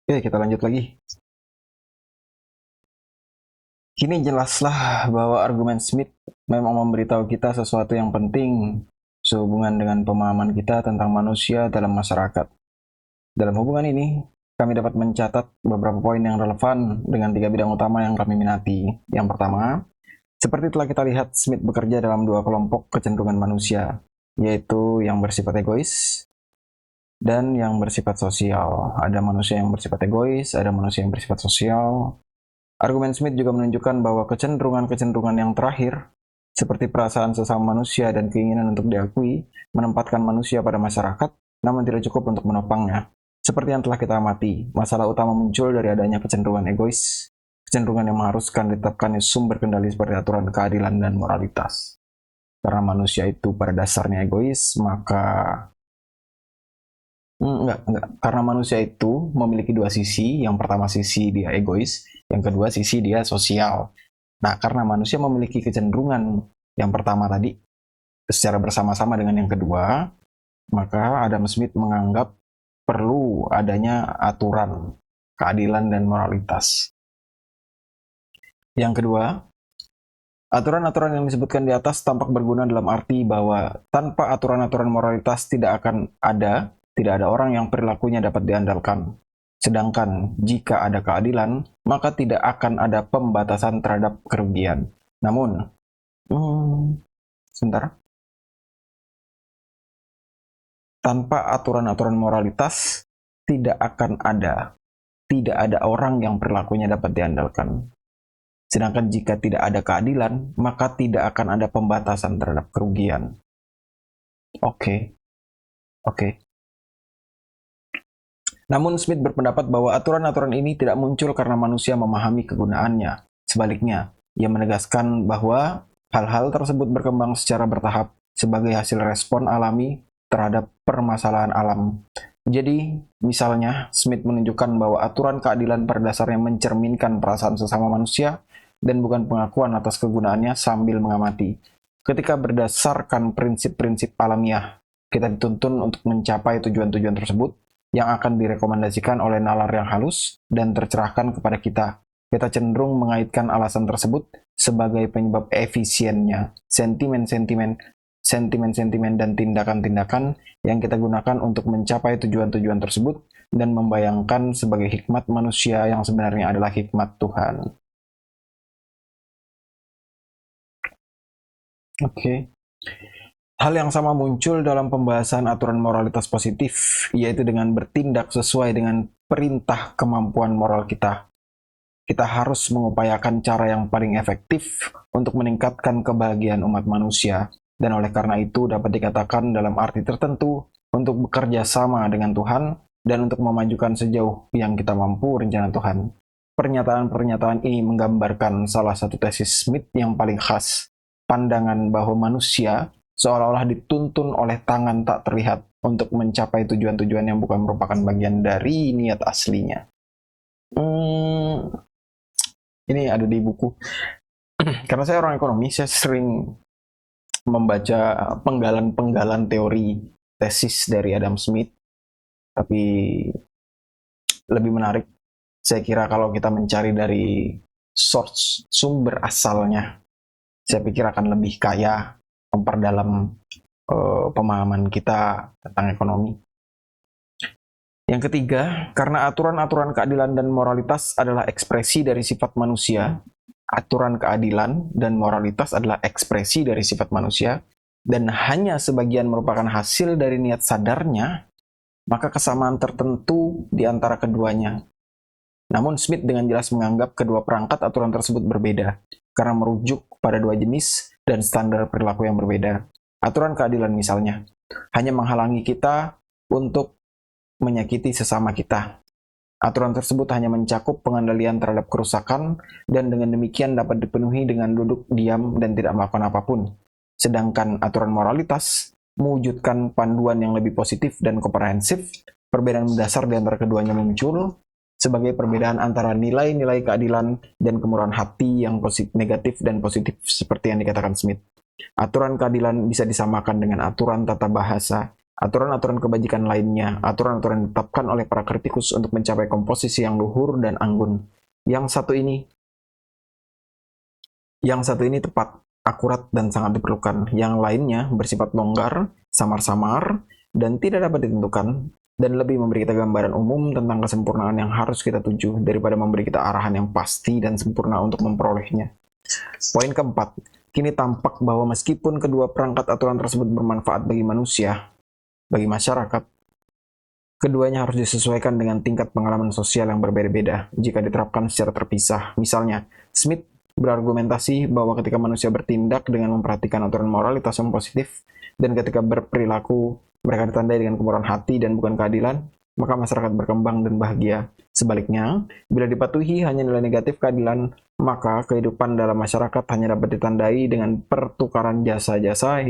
Oke, kita lanjut lagi. Kini jelaslah bahwa argumen Smith memang memberitahu kita sesuatu yang penting sehubungan dengan pemahaman kita tentang manusia dalam masyarakat. Dalam hubungan ini, kami dapat mencatat beberapa poin yang relevan dengan 3 bidang utama yang kami minati. Yang pertama, seperti telah kita lihat, Smith bekerja dalam 2 kelompok kecenderungan manusia, yaitu yang bersifat egois dan yang bersifat sosial. Ada manusia yang bersifat egois, ada manusia yang bersifat sosial. Argumen Smith juga menunjukkan bahwa kecenderungan-kecenderungan yang terakhir, seperti perasaan sesama manusia dan keinginan untuk diakui, menempatkan manusia pada masyarakat, namun tidak cukup untuk menopangnya. Seperti yang telah kita amati, masalah utama muncul dari adanya kecenderungan egois, kecenderungan yang mengharuskan ditetapkannya sumber kendali seperti aturan keadilan dan moralitas. Karena manusia itu pada dasarnya egois, maka enggak. Karena manusia itu memiliki 2 sisi. Yang pertama sisi dia egois, yang kedua sisi dia sosial. Nah, karena manusia memiliki kecenderungan yang pertama tadi secara bersama-sama dengan yang kedua, maka Adam Smith menganggap perlu adanya aturan, keadilan, dan moralitas. Yang kedua, aturan-aturan yang disebutkan di atas tampak berguna dalam arti bahwa tanpa aturan-aturan moralitas tidak ada orang yang perilakunya dapat diandalkan. Sedangkan jika ada keadilan, maka tidak akan ada pembatasan terhadap kerugian. Namun, sebentar. Tanpa aturan-aturan moralitas, tidak ada orang yang perilakunya dapat diandalkan. Sedangkan jika tidak ada keadilan, maka tidak akan ada pembatasan terhadap kerugian. Oke. Namun Smith berpendapat bahwa aturan-aturan ini tidak muncul karena manusia memahami kegunaannya. Sebaliknya, ia menegaskan bahwa hal-hal tersebut berkembang secara bertahap sebagai hasil respon alami terhadap permasalahan alam. Jadi, misalnya, Smith menunjukkan bahwa aturan keadilan pada dasarnya mencerminkan perasaan sesama manusia dan bukan pengakuan atas kegunaannya sambil mengamati. Ketika berdasarkan prinsip-prinsip alamiah, kita dituntun untuk mencapai tujuan-tujuan tersebut yang akan direkomendasikan oleh nalar yang halus dan tercerahkan kepada kita. Kita cenderung mengaitkan alasan tersebut sebagai penyebab efisiennya, sentimen-sentimen dan tindakan-tindakan yang kita gunakan untuk mencapai tujuan-tujuan tersebut dan membayangkan sebagai hikmat manusia yang sebenarnya adalah hikmat Tuhan. Oke. Hal yang sama muncul dalam pembahasan aturan moralitas positif, yaitu dengan bertindak sesuai dengan perintah kemampuan moral kita. Kita harus mengupayakan cara yang paling efektif untuk meningkatkan kebahagiaan umat manusia, dan oleh karena itu dapat dikatakan dalam arti tertentu untuk bekerja sama dengan Tuhan dan untuk memajukan sejauh yang kita mampu rencana Tuhan. Pernyataan-pernyataan ini menggambarkan salah satu tesis Smith yang paling khas, pandangan bahwa manusia seolah-olah dituntun oleh tangan tak terlihat untuk mencapai tujuan-tujuan yang bukan merupakan bagian dari niat aslinya. Ini ada di buku. Karena saya orang ekonomi, saya sering membaca penggalan-penggalan teori tesis dari Adam Smith. Tapi lebih menarik, saya kira kalau kita mencari dari source, sumber asalnya, saya pikir akan lebih kaya memperdalam pemahaman kita tentang ekonomi. Yang ketiga, karena aturan-aturan keadilan dan moralitas adalah ekspresi dari sifat manusia, aturan keadilan dan moralitas adalah ekspresi dari sifat manusia, dan hanya sebagian merupakan hasil dari niat sadarnya, maka kesamaan tertentu di antara keduanya. Namun Smith dengan jelas menganggap kedua perangkat aturan tersebut berbeda, karena merujuk pada 2 jenis dan standar perilaku yang berbeda. Aturan keadilan misalnya, hanya menghalangi kita untuk menyakiti sesama kita. Aturan tersebut hanya mencakup pengendalian terhadap kerusakan dan dengan demikian dapat dipenuhi dengan duduk diam dan tidak melakukan apapun. Sedangkan aturan moralitas mewujudkan panduan yang lebih positif dan komprehensif. Perbedaan mendasar di antara keduanya muncul sebagai perbedaan antara nilai-nilai keadilan dan kemurahan hati yang negatif dan positif seperti yang dikatakan Smith. Aturan keadilan bisa disamakan dengan aturan tata bahasa aturan-aturan kebajikan lainnya, aturan-aturan yang ditetapkan oleh para kritikus untuk mencapai komposisi yang luhur dan anggun. Yang satu ini tepat, akurat, dan sangat diperlukan. Yang lainnya bersifat longgar, samar-samar, dan tidak dapat ditentukan, dan lebih memberi kita gambaran umum tentang kesempurnaan yang harus kita tuju daripada memberi kita arahan yang pasti dan sempurna untuk memperolehnya. Poin keempat, kini tampak bahwa meskipun kedua perangkat aturan tersebut bermanfaat bagi manusia, bagi masyarakat, keduanya harus disesuaikan dengan tingkat pengalaman sosial yang berbeda-beda jika diterapkan secara terpisah. Misalnya, Smith berargumentasi bahwa ketika manusia bertindak dengan memperhatikan aturan moralitas yang positif dan ketika berperilaku mereka ditandai dengan kemurahan hati dan bukan keadilan, maka masyarakat berkembang dan bahagia. Sebaliknya, bila dipatuhi hanya nilai negatif keadilan, maka kehidupan dalam masyarakat hanya dapat ditandai dengan pertukaran jasa-jasa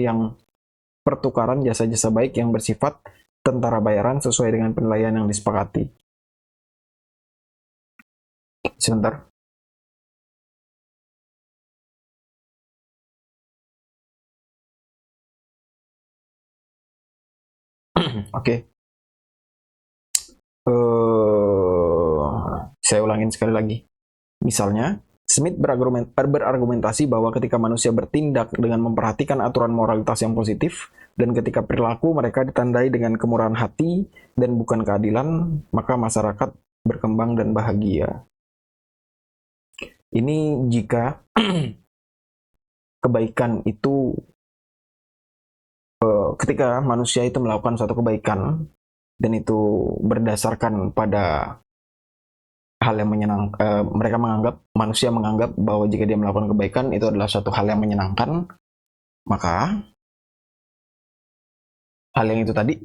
baik yang bersifat tentara bayaran sesuai dengan penilaian yang disepakati. Sebentar. Oke. Saya ulangin sekali lagi. Misalnya, Smith berargumentasi bahwa ketika manusia bertindak dengan memperhatikan aturan moralitas yang positif, dan ketika perilaku mereka ditandai dengan kemurahan hati dan bukan keadilan, maka masyarakat berkembang dan bahagia. Ini jika kebaikan itu, ketika manusia itu melakukan suatu kebaikan, dan itu berdasarkan pada hal yang menyenangkan, manusia menganggap bahwa jika dia melakukan kebaikan itu adalah suatu hal yang menyenangkan, maka hal yang itu tadi,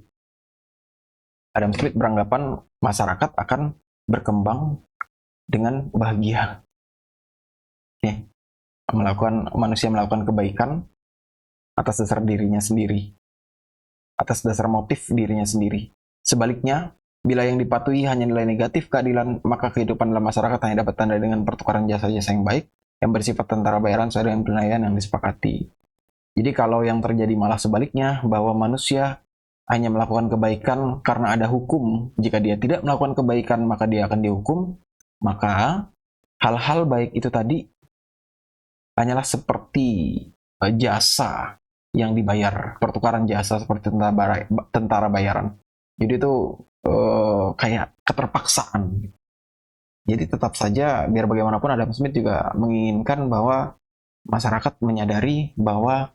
Adam Smith beranggapan masyarakat akan berkembang dengan bahagia. Manusia melakukan kebaikan atas dasar dirinya sendiri, atas dasar motif dirinya sendiri. Sebaliknya, bila yang dipatuhi hanya nilai negatif keadilan, maka kehidupan dalam masyarakat hanya dapat tanda dengan pertukaran jasa-jasa yang baik, yang bersifat tentara bayaran sesuai dengan penilaian yang disepakati. Jadi kalau yang terjadi malah sebaliknya, bahwa manusia hanya melakukan kebaikan karena ada hukum, jika dia tidak melakukan kebaikan maka dia akan dihukum, maka hal-hal baik itu tadi hanyalah seperti jasa yang dibayar, pertukaran jasa seperti tentara bayaran. Jadi itu kayak keterpaksaan. Jadi tetap saja, biar bagaimanapun Adam Smith juga menginginkan bahwa masyarakat menyadari bahwa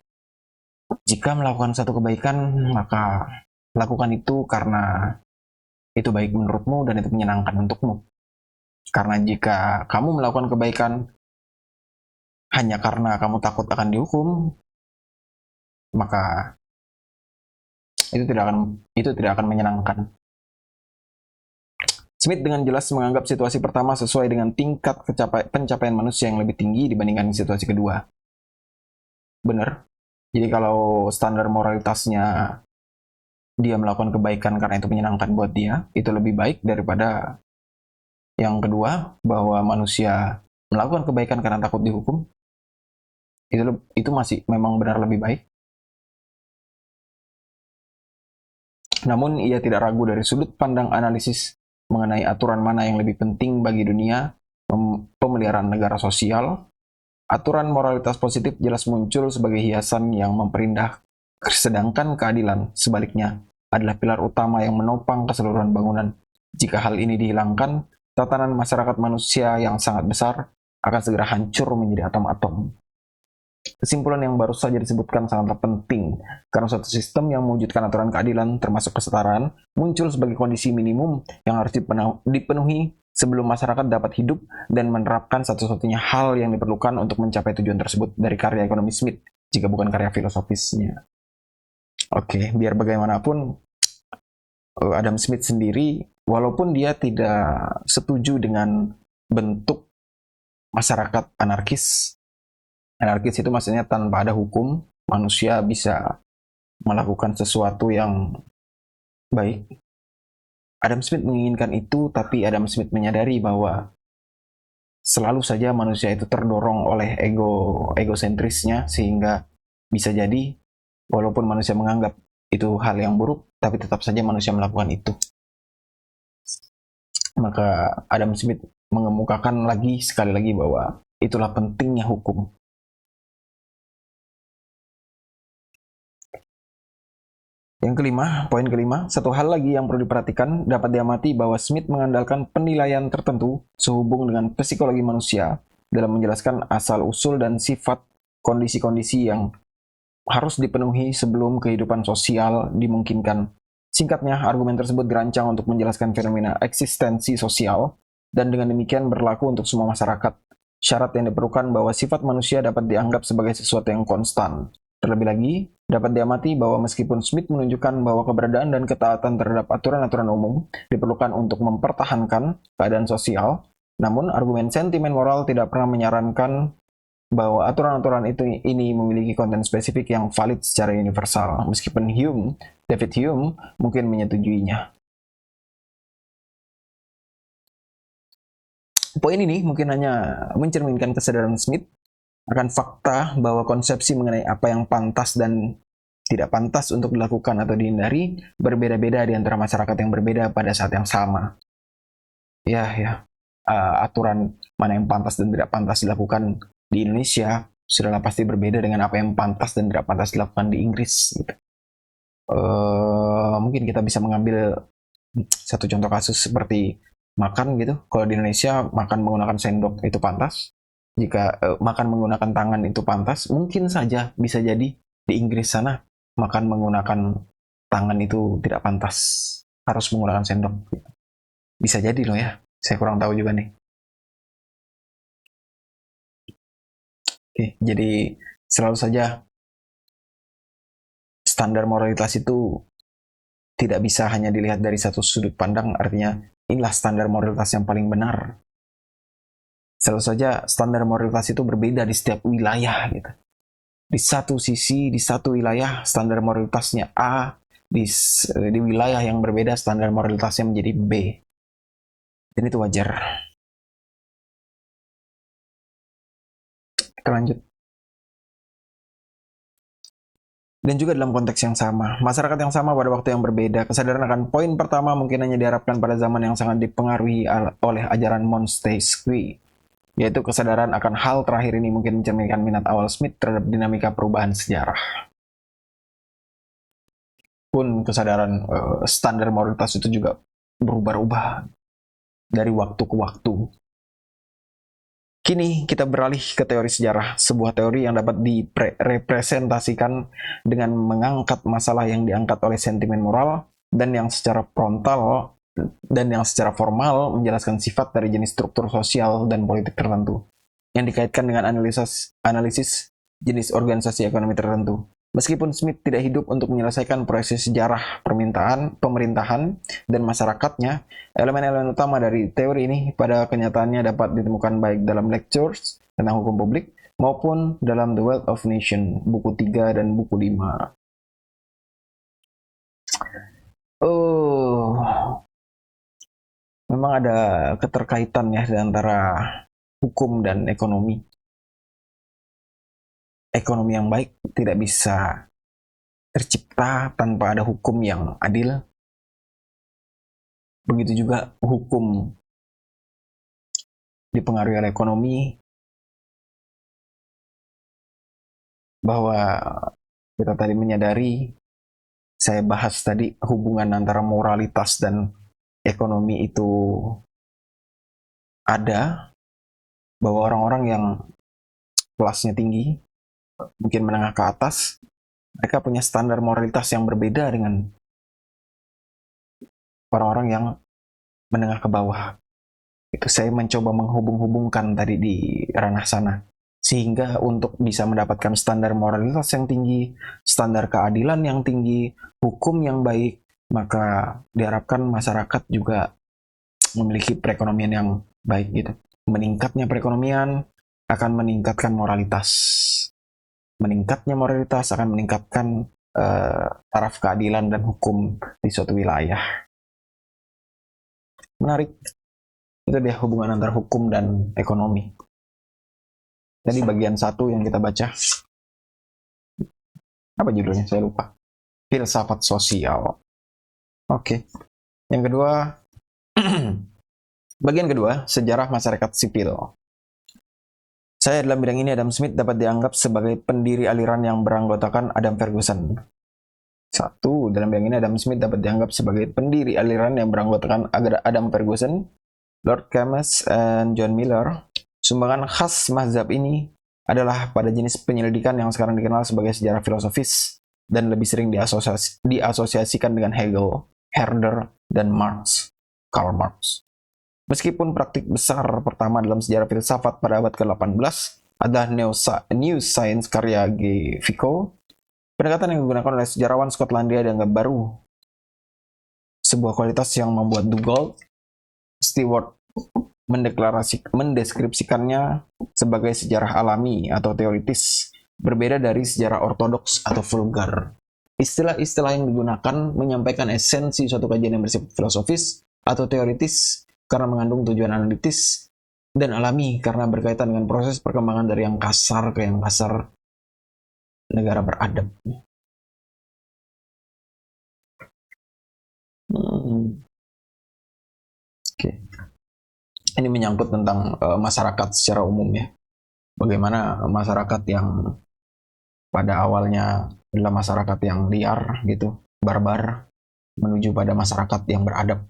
jika melakukan satu kebaikan, maka lakukan itu karena itu baik menurutmu dan itu menyenangkan untukmu. Karena jika kamu melakukan kebaikan hanya karena kamu takut akan dihukum, maka itu tidak akan menyenangkan. Smith dengan jelas menganggap situasi pertama sesuai dengan tingkat pencapaian manusia yang lebih tinggi dibandingkan situasi kedua. Benar. Jadi kalau standar moralitasnya dia melakukan kebaikan karena itu menyenangkan buat dia, itu lebih baik daripada yang kedua, bahwa manusia melakukan kebaikan karena takut dihukum. Itu masih memang benar lebih baik. Namun ia tidak ragu dari sudut pandang analisis mengenai aturan mana yang lebih penting bagi dunia pemeliharaan negara sosial. Aturan moralitas positif jelas muncul sebagai hiasan yang memperindah, sedangkan keadilan sebaliknya adalah pilar utama yang menopang keseluruhan bangunan. Jika hal ini dihilangkan, tatanan masyarakat manusia yang sangat besar akan segera hancur menjadi atom-atom. Kesimpulan yang baru saja disebutkan sangatlah penting, karena suatu sistem yang mewujudkan aturan keadilan termasuk kesetaraan muncul sebagai kondisi minimum yang harus dipenuhi sebelum masyarakat dapat hidup dan menerapkan satu-satunya hal yang diperlukan untuk mencapai tujuan tersebut dari karya ekonomi Smith, jika bukan karya filosofisnya. Oke, biar bagaimanapun, Adam Smith sendiri, walaupun dia tidak setuju dengan bentuk masyarakat anarkis itu maksudnya tanpa ada hukum, manusia bisa melakukan sesuatu yang baik. Adam Smith menginginkan itu, tapi Adam Smith menyadari bahwa selalu saja manusia itu terdorong oleh egosentrisnya, sehingga bisa jadi walaupun manusia menganggap itu hal yang buruk, tapi tetap saja manusia melakukan itu. Maka Adam Smith mengemukakan sekali lagi bahwa itulah pentingnya hukum. Yang kelima, poin kelima, satu hal lagi yang perlu diperhatikan, dapat diamati bahwa Smith mengandalkan penilaian tertentu sehubung dengan psikologi manusia dalam menjelaskan asal-usul dan sifat kondisi-kondisi yang harus dipenuhi sebelum kehidupan sosial dimungkinkan. Singkatnya, argumen tersebut dirancang untuk menjelaskan fenomena eksistensi sosial, dan dengan demikian berlaku untuk semua masyarakat. Syarat yang diperlukan bahwa sifat manusia dapat dianggap sebagai sesuatu yang konstan. Terlebih lagi, dapat diamati bahwa meskipun Smith menunjukkan bahwa keberadaan dan ketaatan terhadap aturan-aturan umum diperlukan untuk mempertahankan keadaan sosial, namun argumen sentimen moral tidak pernah menyarankan bahwa aturan-aturan ini memiliki konten spesifik yang valid secara universal, meskipun David Hume mungkin menyetujuinya. Poin ini mungkin hanya mencerminkan kesadaran Smith akan fakta bahwa konsepsi mengenai apa yang pantas dan tidak pantas untuk dilakukan atau dihindari berbeda-beda di antara masyarakat yang berbeda pada saat yang sama. Aturan mana yang pantas dan tidak pantas dilakukan di Indonesia sudahlah pasti berbeda dengan apa yang pantas dan tidak pantas dilakukan di Inggris. Gitu. Mungkin kita bisa mengambil satu contoh kasus seperti makan gitu. Kalau di Indonesia makan menggunakan sendok itu pantas. Jika makan menggunakan tangan itu pantas, mungkin saja bisa jadi di Inggris sana makan menggunakan tangan itu tidak pantas, harus menggunakan sendok. Bisa jadi loh ya, saya kurang tahu juga nih. Oke, jadi selalu saja standar moralitas itu tidak bisa hanya dilihat dari satu sudut pandang, artinya inilah standar moralitas yang paling benar. Selalu saja standar moralitas itu berbeda di setiap wilayah gitu. Di satu sisi, di satu wilayah standar moralitasnya A, di wilayah yang berbeda standar moralitasnya menjadi B. Dan itu wajar. Kita lanjut. Dan juga dalam konteks yang sama, masyarakat yang sama pada waktu yang berbeda, kesadaran akan poin pertama mungkin hanya diharapkan pada zaman yang sangat dipengaruhi oleh ajaran Montesquieu, yaitu kesadaran akan hal terakhir ini mungkin mencerminkan minat awal Smith terhadap dinamika perubahan sejarah. Pun kesadaran standar moralitas itu juga berubah-ubah dari waktu ke waktu. Kini kita beralih ke teori sejarah, sebuah teori yang dapat direpresentasikan dengan mengangkat masalah yang diangkat oleh sentimen moral dan yang secara frontal dan yang secara formal menjelaskan sifat dari jenis struktur sosial dan politik tertentu yang dikaitkan dengan analisis jenis organisasi ekonomi tertentu. Meskipun Smith tidak hidup untuk menyelesaikan proses sejarah pemerintahan dan masyarakatnya, elemen-elemen utama dari teori ini pada kenyataannya dapat ditemukan baik dalam lectures tentang hukum publik maupun dalam The Wealth of Nations, buku 3 dan buku 5. Memang ada keterkaitan ya antara hukum dan ekonomi. Ekonomi yang baik tidak bisa tercipta tanpa ada hukum yang adil. Begitu juga hukum dipengaruhi oleh ekonomi, bahwa kita tadi menyadari, saya bahas tadi hubungan antara moralitas dan ekonomi itu ada, bahwa orang-orang yang kelasnya tinggi, mungkin menengah ke atas, mereka punya standar moralitas yang berbeda dengan orang-orang yang menengah ke bawah. Itu saya mencoba menghubung-hubungkan tadi di ranah sana. Sehingga untuk bisa mendapatkan standar moralitas yang tinggi, standar keadilan yang tinggi, hukum yang baik, maka diharapkan masyarakat juga memiliki perekonomian yang baik gitu. Meningkatnya perekonomian akan meningkatkan moralitas. Meningkatnya moralitas akan meningkatkan taraf keadilan dan hukum di suatu wilayah. Menarik. Itu dia hubungan antara hukum dan ekonomi. Tadi bagian 1 yang kita baca. Apa judulnya? Saya lupa. filsafat sosial. Oke. Yang kedua, bagian kedua, sejarah masyarakat sipil. Saya dalam bidang ini Adam Smith dapat dianggap sebagai pendiri aliran yang beranggotakan Adam Ferguson. Satu, dalam bidang ini Adam Smith dapat dianggap sebagai pendiri aliran yang beranggotakan Adam Ferguson, Lord Camus, dan John Miller. Sumbangan khas mazhab ini adalah pada jenis penyelidikan yang sekarang dikenal sebagai sejarah filosofis dan lebih sering diasosiasikan dengan Hegel, Herder, dan Karl Marx. Meskipun praktik besar pertama dalam sejarah filsafat pada abad ke-18 adalah New Science karya G. Vico, pendekatan yang digunakan oleh sejarawan Skotlandia dianggap baru. Sebuah kualitas yang membuat Dugald Stewart mendeskripsikannya sebagai sejarah alami atau teoritis, berbeda dari sejarah ortodoks atau vulgar. Istilah-istilah yang digunakan menyampaikan esensi suatu kajian yang bersifat filosofis atau teoritis karena mengandung tujuan analitis, dan alami karena berkaitan dengan proses perkembangan dari yang kasar ke yang kasar negara beradab. Oke. Ini menyangkut tentang masyarakat secara umum ya. Bagaimana masyarakat yang pada awalnya adalah masyarakat yang liar gitu, barbar, menuju pada masyarakat yang beradab.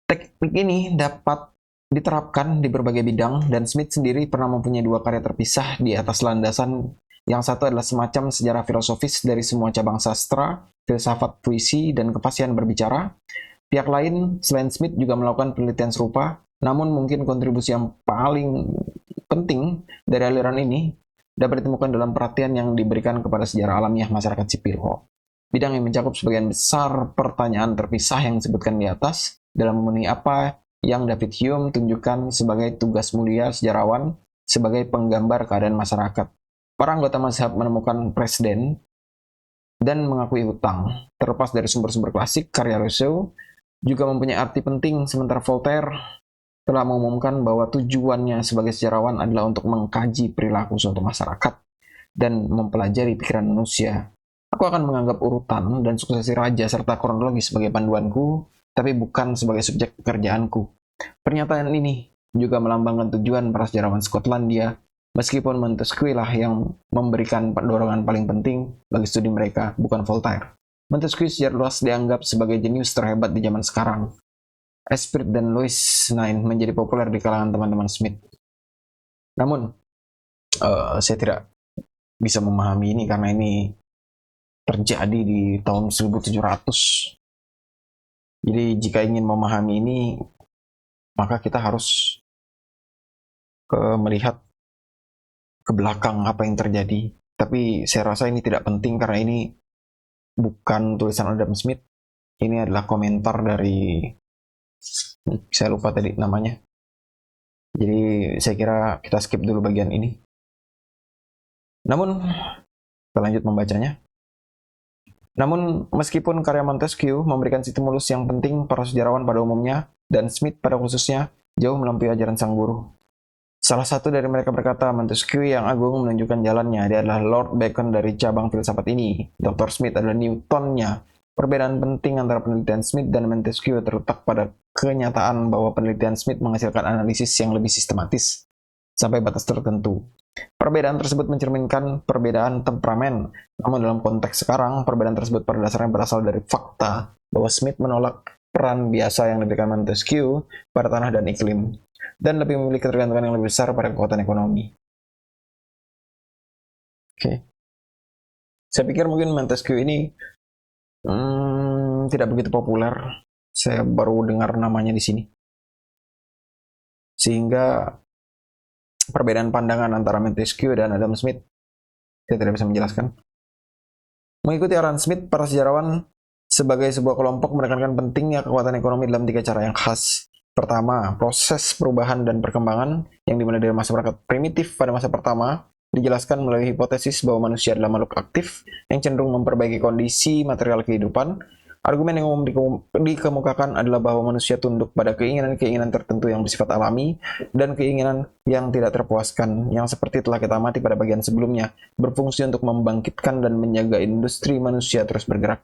Teknik ini dapat diterapkan di berbagai bidang, dan Smith sendiri pernah mempunyai dua karya terpisah di atas landasan. Yang satu adalah semacam sejarah filosofis dari semua cabang sastra, filsafat, puisi, dan kepastian berbicara. Pihak lain selain Smith juga melakukan penelitian serupa, namun mungkin kontribusi yang paling penting dari aliran ini dapat ditemukan dalam perhatian yang diberikan kepada sejarah alamiah masyarakat sipil. Bidang yang mencakup sebagian besar pertanyaan terpisah yang disebutkan di atas dalam memenuhi apa yang David Hume tunjukkan sebagai tugas mulia sejarawan sebagai penggambar keadaan masyarakat. Para anggota mazhab menemukan presiden dan mengakui hutang. Terlepas dari sumber-sumber klasik, karya Rousseau juga mempunyai arti penting, sementara Voltaire telah mengumumkan bahwa tujuannya sebagai sejarawan adalah untuk mengkaji perilaku suatu masyarakat dan mempelajari pikiran manusia. Aku akan menganggap urutan dan suksesi raja serta kronologi sebagai panduanku, tapi bukan sebagai subjek pekerjaanku. Pernyataan ini juga melambangkan tujuan para sejarawan Skotlandia, meskipun Montesquieu lah yang memberikan dorongan paling penting bagi studi mereka, bukan Voltaire. Montesquieu secara luas dianggap sebagai jenius terhebat di zaman sekarang. Esprit dan Louis IX menjadi populer di kalangan teman-teman Smith. Namun, saya tidak bisa memahami ini karena ini terjadi di tahun 1700. Jadi jika ingin memahami ini, maka kita harus melihat ke belakang apa yang terjadi. Tapi saya rasa ini tidak penting karena ini bukan tulisan Adam Smith. Ini adalah komentar dari, saya lupa tadi namanya. Jadi saya kira kita skip dulu bagian ini. Namun, kita lanjut membacanya. Namun, meskipun karya Montesquieu memberikan stimulus yang penting para sejarawan pada umumnya, dan Smith pada khususnya, jauh melampaui ajaran sang guru. Salah satu dari mereka berkata, Montesquieu yang agung menunjukkan jalannya. Dia adalah Lord Bacon dari cabang filsafat ini. Dr. Smith adalah Newtonnya. Perbedaan penting antara penelitian Smith dan Montesquieu terletak pada kenyataan bahwa penelitian Smith menghasilkan analisis yang lebih sistematis sampai batas tertentu. Perbedaan tersebut mencerminkan perbedaan temperamen. Namun dalam konteks sekarang, perbedaan tersebut pada dasarnya berasal dari fakta bahwa Smith menolak peran biasa yang diberikan Montesquieu pada tanah dan iklim, dan lebih memiliki ketergantungan yang lebih besar pada kekuatan ekonomi. Oke. Saya pikir mungkin Montesquieu ini tidak begitu populer. Saya baru dengar namanya di sini. Sehingga perbedaan pandangan antara Montesquieu dan Adam Smith, saya tidak bisa menjelaskan. Mengikuti arahan Smith, para sejarawan sebagai sebuah kelompok menekankan pentingnya kekuatan ekonomi dalam tiga cara yang khas. Pertama, proses perubahan dan perkembangan yang dimulai dari masyarakat primitif pada masa pertama dijelaskan melalui hipotesis bahwa manusia adalah makhluk aktif yang cenderung memperbaiki kondisi material kehidupan. Argumen yang umum dikemukakan adalah bahwa manusia tunduk pada keinginan-keinginan tertentu yang bersifat alami dan keinginan yang tidak terpuaskan, yang seperti telah kita amati pada bagian sebelumnya, berfungsi untuk membangkitkan dan menjaga industri manusia terus bergerak.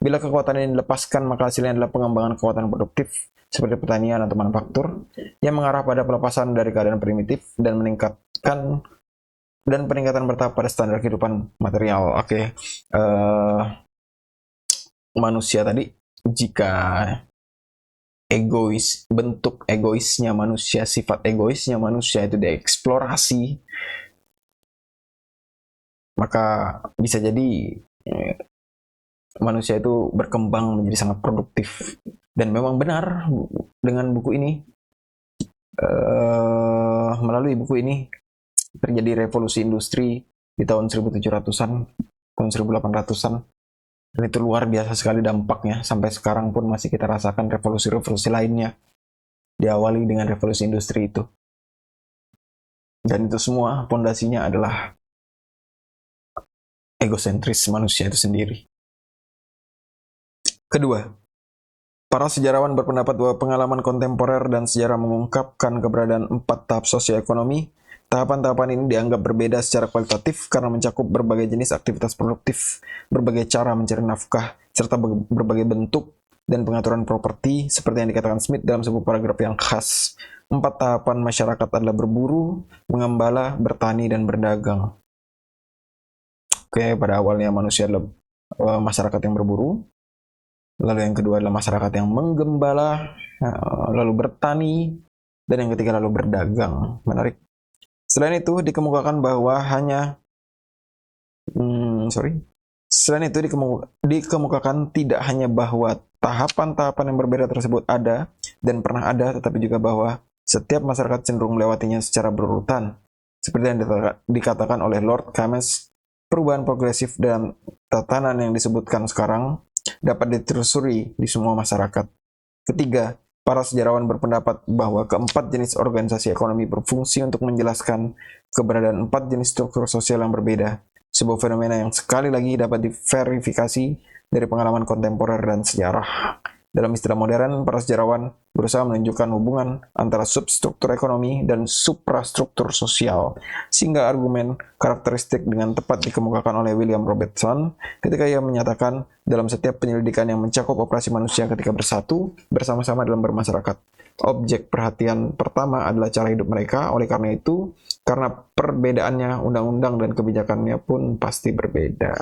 Bila kekuatan ini dilepaskan, maka hasilnya adalah pengembangan kekuatan produktif, seperti pertanian atau manufaktur, yang mengarah pada pelepasan dari keadaan primitif dan peningkatan bertahap pada standar kehidupan material. Oke. Manusia tadi, jika bentuk egoisnya manusia, sifat egoisnya manusia itu dieksplorasi, maka bisa jadi manusia itu berkembang menjadi sangat produktif. Dan memang benar, dengan buku ini, melalui buku ini terjadi revolusi industri di tahun 1700-an, tahun 1800-an. Dan itu luar biasa sekali dampaknya. Sampai sekarang pun masih kita rasakan revolusi-revolusi lainnya diawali dengan revolusi industri itu. Dan itu semua pondasinya adalah egosentris manusia itu sendiri. Kedua, para sejarawan berpendapat bahwa pengalaman kontemporer dan sejarah mengungkapkan keberadaan 4 tahap sosioekonomi. Tahapan-tahapan ini dianggap berbeda secara kualitatif karena mencakup berbagai jenis aktivitas produktif, berbagai cara mencari nafkah, serta berbagai bentuk dan pengaturan properti, seperti yang dikatakan Smith dalam sebuah paragraf yang khas. 4 tahapan masyarakat adalah berburu, mengembala, bertani, dan berdagang. Oke, pada awalnya manusia adalah masyarakat yang berburu, lalu yang kedua adalah masyarakat yang menggembala, lalu bertani, dan yang ketiga lalu berdagang. Menarik. Selain itu dikemukakan bahwa dikemukakan tidak hanya bahwa tahapan-tahapan yang berbeda tersebut ada dan pernah ada, tetapi juga bahwa setiap masyarakat cenderung melewatinya secara berurutan. Seperti yang dikatakan oleh Lord Keynes, perubahan progresif dalam tatanan yang disebutkan sekarang dapat ditelusuri di semua masyarakat. Ketiga, para sejarawan berpendapat bahwa keempat jenis organisasi ekonomi berfungsi untuk menjelaskan keberadaan 4 jenis struktur sosial yang berbeda, sebuah fenomena yang sekali lagi dapat diverifikasi dari pengalaman kontemporer dan sejarah. Dalam istilah modern, para sejarawan berusaha menunjukkan hubungan antara substruktur ekonomi dan suprastruktur sosial, sehingga argumen karakteristik dengan tepat dikemukakan oleh William Robertson ketika ia menyatakan dalam setiap penyelidikan yang mencakup operasi manusia ketika bersatu bersama-sama dalam bermasyarakat, objek perhatian pertama adalah cara hidup mereka. Oleh karena itu, karena perbedaannya, undang-undang dan kebijakannya pun pasti berbeda.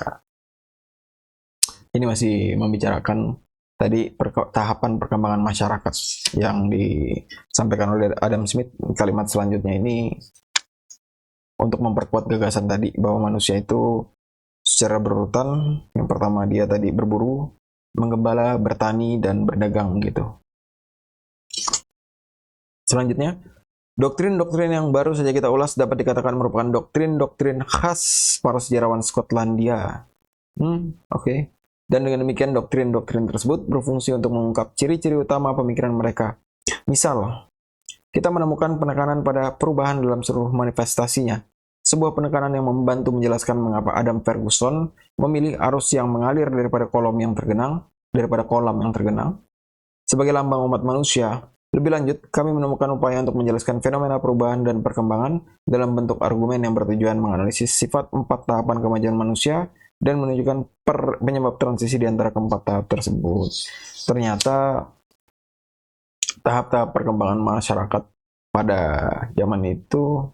Ini masih membicarakan tadi tahapan perkembangan masyarakat yang disampaikan oleh Adam Smith. Kalimat selanjutnya ini untuk memperkuat gagasan tadi bahwa manusia itu secara berurutan. Yang pertama dia tadi berburu, menggembala, bertani, dan berdagang gitu. Selanjutnya, doktrin-doktrin yang baru saja kita ulas dapat dikatakan merupakan doktrin-doktrin khas para sejarawan Skotlandia. Oke. Dan dengan demikian doktrin-doktrin tersebut berfungsi untuk mengungkap ciri-ciri utama pemikiran mereka. Misal, kita menemukan penekanan pada perubahan dalam seluruh manifestasinya. Sebuah penekanan yang membantu menjelaskan mengapa Adam Ferguson memilih arus yang mengalir daripada kolam yang tergenang. Sebagai lambang umat manusia, lebih lanjut, kami menemukan upaya untuk menjelaskan fenomena perubahan dan perkembangan dalam bentuk argumen yang bertujuan menganalisis sifat 4 tahapan kemajuan manusia dan menunjukkan penyebab transisi di antara keempat tahap tersebut. Ternyata tahap-tahap perkembangan masyarakat pada zaman itu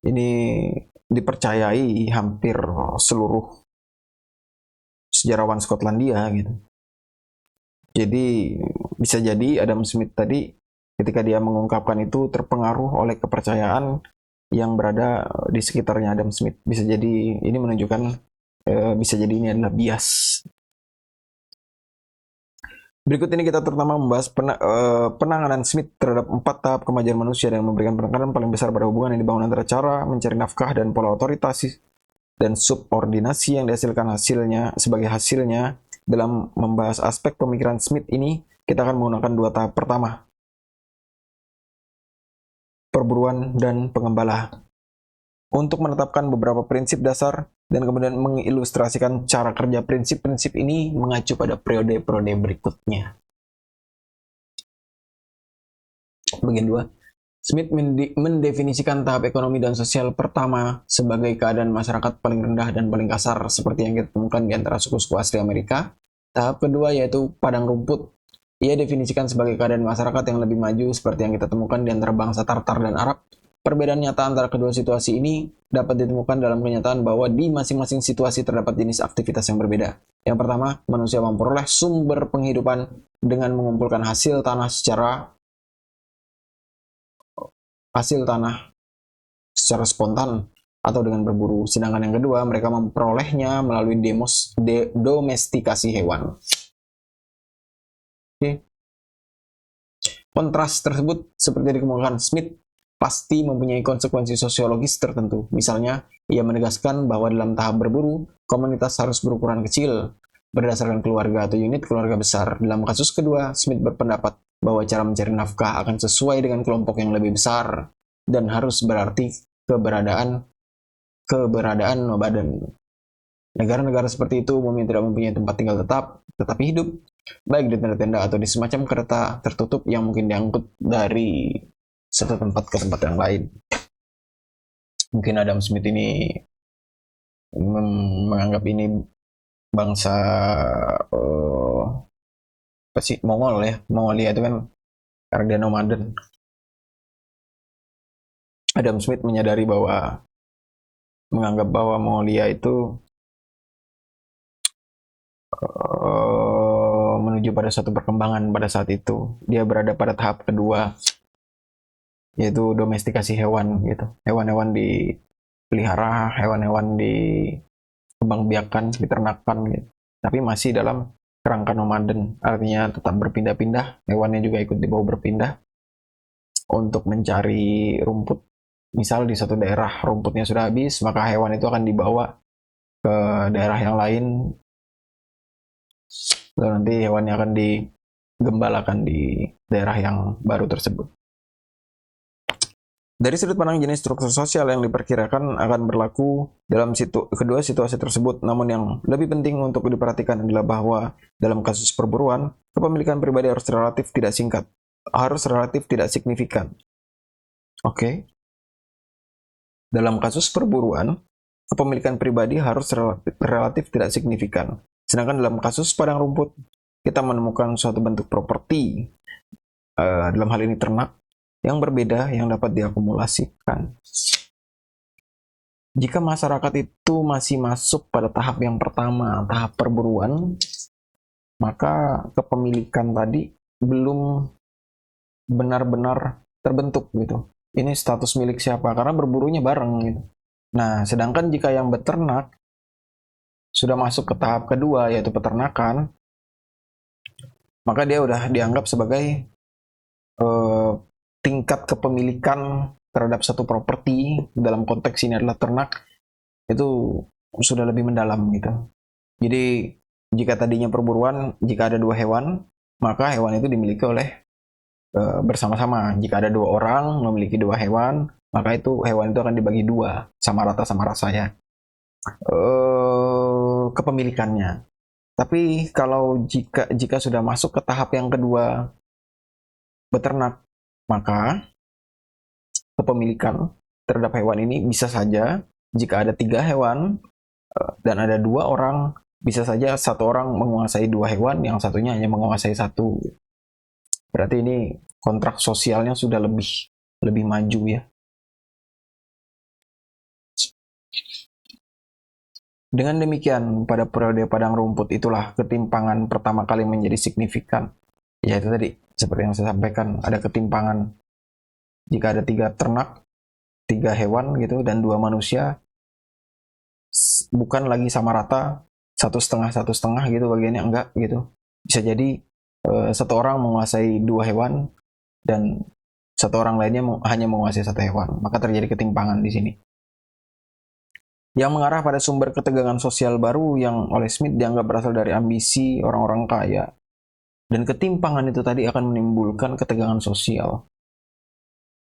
ini dipercayai hampir seluruh sejarawan Skotlandia gitu. Jadi bisa jadi Adam Smith tadi ketika dia mengungkapkan itu terpengaruh oleh kepercayaan yang berada di sekitarnya Adam Smith. Bisa jadi ini menunjukkan bisa jadi ini adalah bias. Berikut ini kita terutama membahas penanganan Smith terhadap 4 tahap kemajuan manusia dan memberikan penekanan paling besar pada hubungan yang dibangun antara cara mencari nafkah dan pola otoritasi dan subordinasi yang dihasilkan sebagai hasilnya. Dalam membahas aspek pemikiran Smith ini, kita akan menggunakan 2 tahap. Pertama, perburuan dan pengembala. Untuk menetapkan beberapa prinsip dasar dan kemudian mengilustrasikan cara kerja prinsip-prinsip ini mengacu pada periode-periode berikutnya. Bagian 2. Smith mendefinisikan tahap ekonomi dan sosial pertama sebagai keadaan masyarakat paling rendah dan paling kasar seperti yang kita temukan di antara suku-suku asli Amerika. Tahap kedua yaitu padang rumput. Ia definisikan sebagai keadaan masyarakat yang lebih maju seperti yang kita temukan di antara bangsa Tartar dan Arab. Perbedaan nyata antara kedua situasi ini dapat ditemukan dalam kenyataan bahwa di masing-masing situasi terdapat jenis aktivitas yang berbeda. Yang pertama, manusia memperoleh sumber penghidupan dengan mengumpulkan hasil tanah secara spontan atau dengan berburu. Sedangkan yang kedua, mereka memperolehnya melalui domestikasi hewan. Oke. Kontras tersebut seperti dikemukakan Smith pasti mempunyai konsekuensi sosiologis tertentu. Misalnya, ia menegaskan bahwa dalam tahap berburu, komunitas harus berukuran kecil berdasarkan keluarga atau unit keluarga besar. Dalam kasus kedua, Smith berpendapat bahwa cara mencari nafkah akan sesuai dengan kelompok yang lebih besar dan harus berarti keberadaan nomaden. Negara-negara seperti itu umumnya tidak mempunyai tempat tinggal tetap, tetapi hidup baik di tenda-tenda atau di semacam kereta tertutup yang mungkin diangkut dari satu tempat ke tempat yang lain. Mungkin Adam Smith ini menganggap ini bangsa Mongol ya. Mongolia itu kan karena dia nomaden. Adam Smith menyadari bahwa menganggap bahwa Mongolia itu menuju pada suatu perkembangan pada saat itu. Dia berada pada tahap kedua, yaitu domestikasi hewan gitu. Hewan-hewan dipelihara, hewan-hewan dikembangbiakan, diternakan gitu. Tapi masih dalam kerangka nomaden, artinya tetap berpindah-pindah, hewannya juga ikut dibawa berpindah untuk mencari rumput. Misal di satu daerah rumputnya sudah habis, maka hewan itu akan dibawa ke daerah yang lain, lalu nanti hewannya akan digembalakan di daerah yang baru tersebut. Dari sudut pandang jenis struktur sosial yang diperkirakan akan berlaku dalam kedua situasi tersebut, namun yang lebih penting untuk diperhatikan adalah bahwa dalam kasus perburuan, kepemilikan pribadi harus relatif tidak signifikan. Oke. Dalam kasus perburuan, kepemilikan pribadi harus relatif tidak signifikan. Sedangkan dalam kasus padang rumput, kita menemukan suatu bentuk properti, dalam hal ini ternak, yang berbeda yang dapat diakumulasikan. Jika masyarakat itu masih masuk pada tahap yang pertama, tahap perburuan, maka kepemilikan tadi belum benar-benar terbentuk gitu. Ini status milik siapa? Karena berburunya bareng gitu. Nah, sedangkan jika yang beternak sudah masuk ke tahap kedua, yaitu peternakan, maka dia udah dianggap sebagai tingkat kepemilikan terhadap satu properti, dalam konteks ini adalah ternak, itu sudah lebih mendalam gitu. Jadi jika tadinya perburuan, jika ada 2 hewan, maka hewan itu dimiliki oleh bersama-sama. Jika ada 2 orang memiliki 2 hewan, maka itu hewan itu akan dibagi 2 sama rata sama rasanya kepemilikannya. Tapi kalau jika sudah masuk ke tahap yang kedua, beternak, maka kepemilikan terhadap hewan ini bisa saja jika ada 3 hewan dan ada 2 orang, bisa saja 1 orang menguasai 2 hewan, yang satunya hanya menguasai 1. Berarti ini kontrak sosialnya sudah lebih maju ya. Dengan demikian, pada periode padang rumput itulah ketimpangan pertama kali menjadi signifikan. Ya itu tadi, seperti yang saya sampaikan, ada ketimpangan. Jika ada 3 ternak, 3 hewan gitu, dan 2 manusia, bukan lagi sama rata, 1/2 gitu bagiannya, enggak gitu. Bisa jadi 1 orang menguasai 2 hewan, dan 1 orang lainnya hanya menguasai 1 hewan. Maka terjadi ketimpangan di sini, yang mengarah pada sumber ketegangan sosial baru yang oleh Smith dianggap berasal dari ambisi orang-orang kaya. Dan ketimpangan itu tadi akan menimbulkan ketegangan sosial.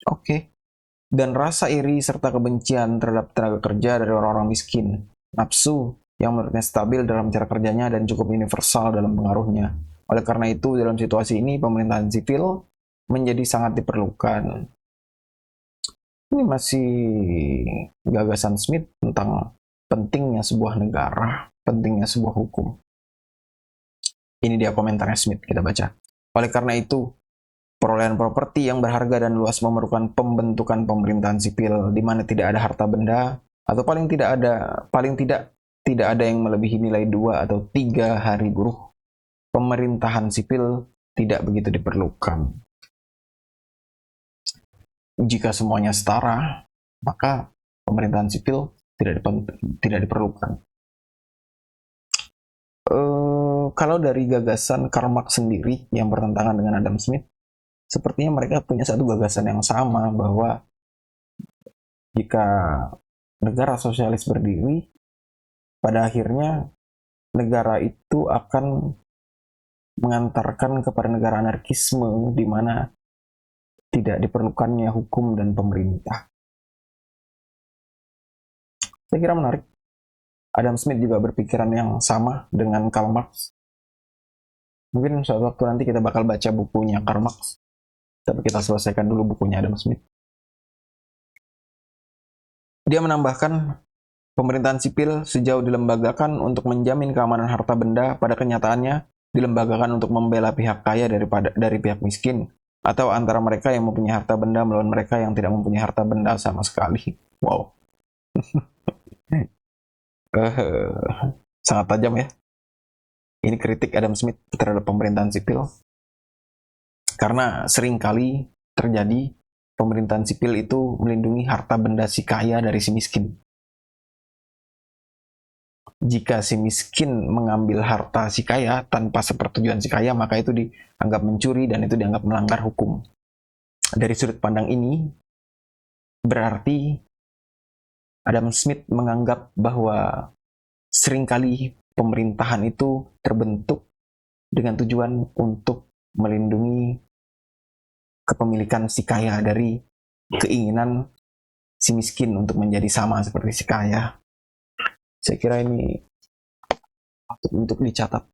Oke. Dan rasa iri serta kebencian terhadap tenaga kerja dari orang-orang miskin. nafsu yang menurutnya stabil dalam cara kerjanya dan cukup universal dalam pengaruhnya. Oleh karena itu, dalam situasi ini, pemerintahan sipil menjadi sangat diperlukan. Ini masih gagasan Smith tentang pentingnya sebuah negara, pentingnya sebuah hukum. Ini dia komentarnya Smith, kita baca. Oleh karena itu, perolehan properti yang berharga dan luas memerlukan pembentukan pemerintahan sipil di mana tidak ada harta benda, atau paling tidak ada yang melebihi nilai 2 atau 3 hari buruh. Pemerintahan sipil tidak begitu diperlukan. Jika semuanya setara, maka pemerintahan sipil tidak diperlukan. Kalau dari gagasan Karl Marx sendiri yang bertentangan dengan Adam Smith, sepertinya mereka punya satu gagasan yang sama, bahwa jika negara sosialis berdiri, pada akhirnya negara itu akan mengantarkan kepada negara anarkisme di mana tidak diperlukannya hukum dan pemerintah. Saya kira menarik. Adam Smith juga berpikiran yang sama dengan Karl Marx. Mungkin suatu waktu nanti kita bakal baca bukunya Karl Marx, tapi kita selesaikan dulu bukunya Adam Smith. Dia menambahkan, pemerintahan sipil sejauh dilembagakan untuk menjamin keamanan harta benda, pada kenyataannya dilembagakan untuk membela pihak kaya dari pihak miskin, atau antara mereka yang mempunyai harta benda melawan mereka yang tidak mempunyai harta benda sama sekali. Wow. Sangat tajam ya. Ini kritik Adam Smith terhadap pemerintahan sipil. Karena seringkali terjadi pemerintahan sipil itu melindungi harta benda si kaya dari si miskin. Jika si miskin mengambil harta si kaya tanpa sepersetujuan si kaya, maka itu dianggap mencuri dan itu dianggap melanggar hukum. Dari sudut pandang ini, berarti Adam Smith menganggap bahwa seringkali pemerintahan itu terbentuk dengan tujuan untuk melindungi kepemilikan si kaya dari keinginan si miskin untuk menjadi sama seperti si kaya. Saya kira ini untuk dicatat.